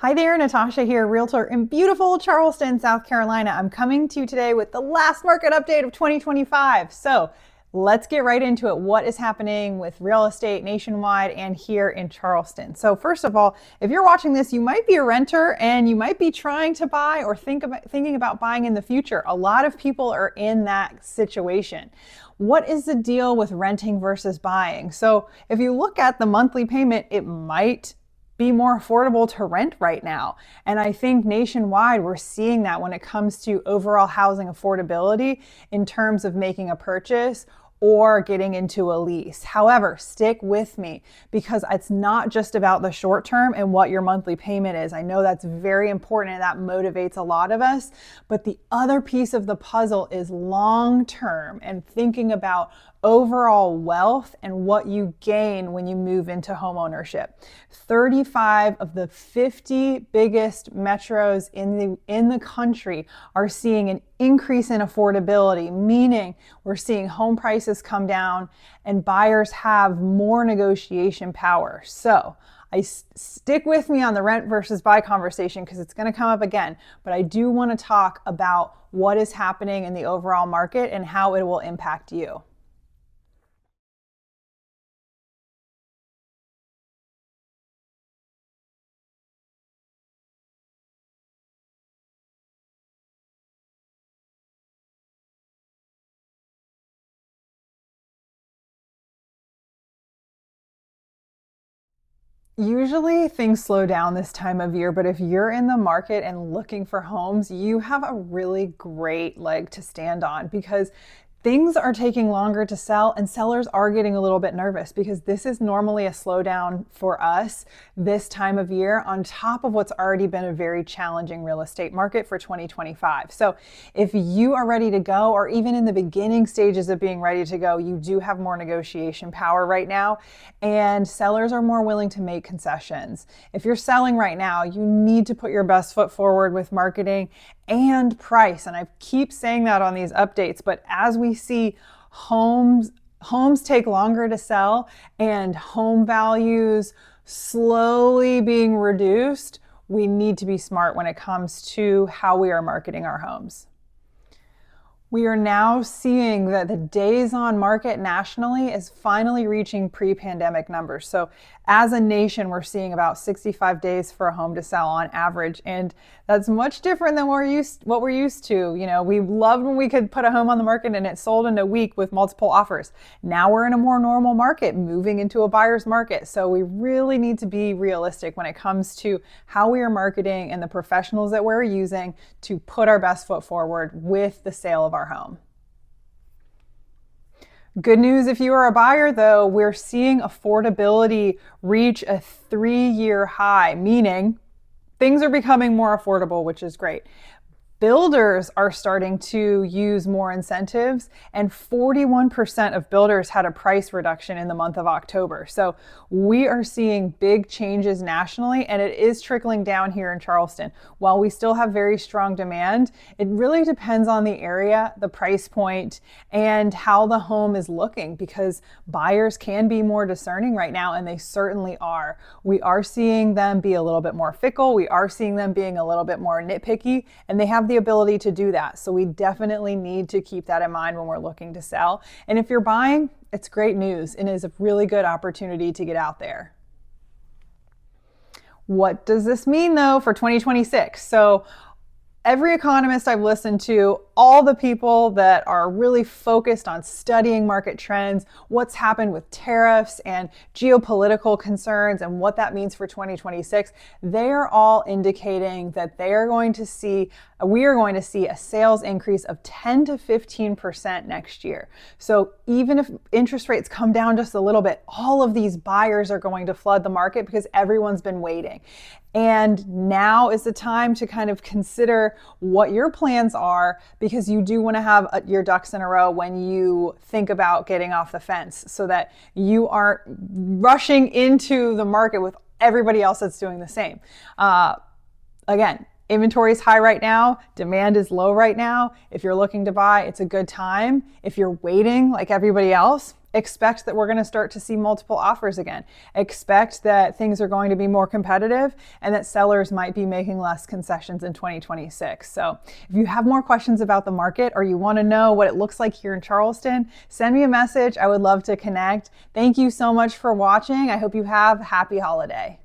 Hi there, Natasha here, realtor in beautiful Charleston, South Carolina. I'm coming to you today with the last market update of 2025. So let's get right into it. What is happening with real estate nationwide and here in Charleston? So first of all, if you're watching this, you might be a renter and you might be trying to buy or thinking about buying in the future. A lot of people are in that situation. What is the deal with renting versus buying? So if you look at the monthly payment, it might be more affordable to rent right now. And I think nationwide, we're seeing that when it comes to overall housing affordability in terms of making a purchase or getting into a lease. However, stick with me because it's not just about the short term and what your monthly payment is. I know that's very important and that motivates a lot of us, but the other piece of the puzzle is long term and thinking about overall wealth and what you gain when you move into home ownership. 35 of the 50 biggest metros in the country are seeing an increase in affordability, meaning we're seeing home prices come down and buyers have more negotiation power. So stick with me on the rent versus buy conversation because it's going to come up again, but I do want to talk about what is happening in the overall market and how it will impact you. Usually things slow down this time of year, but if you're in the market and looking for homes, you have a really great leg to stand on because things are taking longer to sell and sellers are getting a little bit nervous because this is normally a slowdown for us this time of year on top of what's already been a very challenging real estate market for 2025. So if you are ready to go or even in the beginning stages of being ready to go, you do have more negotiation power right now and sellers are more willing to make concessions. If you're selling right now, you need to put your best foot forward with marketing and price. And I keep saying that on these updates, but as we see homes take longer to sell and home values slowly being reduced, we need to be smart when it comes to how we are marketing our homes. We are now seeing that the days on market nationally is finally reaching pre-pandemic numbers. So as a nation, we're seeing about 65 days for a home to sell on average. And that's much different than what we're used to. You know, we loved when we could put a home on the market and it sold in a week with multiple offers. Now we're in a more normal market, moving into a buyer's market. So we really need to be realistic when it comes to how we are marketing and the professionals that we're using to put our best foot forward with the sale of our home. Good news if you are a buyer though, we're seeing affordability reach a 3-year high, meaning things are becoming more affordable, which is great. Builders are starting to use more incentives, and 41% of builders had a price reduction in the month of October. So we are seeing big changes nationally, and it is trickling down here in Charleston. While we still have very strong demand, it really depends on the area, the price point, and how the home is looking because buyers can be more discerning right now, and they certainly are. We are seeing them be a little bit more fickle. We are seeing them being a little bit more nitpicky, and they have the ability to do that. So we definitely need to keep that in mind when we're looking to sell. And if you're buying, it's great news and is a really good opportunity to get out there. What does this mean though for 2026? So every economist I've listened to, all the people that are really focused on studying market trends, what's happened with tariffs and geopolitical concerns and what that means for 2026, they are all indicating that we are going to see a sales increase of 10 to 15% next year. So even if interest rates come down just a little bit, all of these buyers are going to flood the market because everyone's been waiting. And now is the time to kind of consider what your plans are because you do want to have your ducks in a row when you think about getting off the fence so that you aren't rushing into the market with everybody else that's doing the same. Again, Inventory is high right now. Demand is low right now. If you're looking to buy, it's a good time. If you're waiting like everybody else, expect that we're going to start to see multiple offers again. Expect that things are going to be more competitive and that sellers might be making less concessions in 2026. So if you have more questions about the market or you want to know what it looks like here in Charleston, send me a message. I would love to connect. Thank you so much for watching. I hope you have a happy holiday.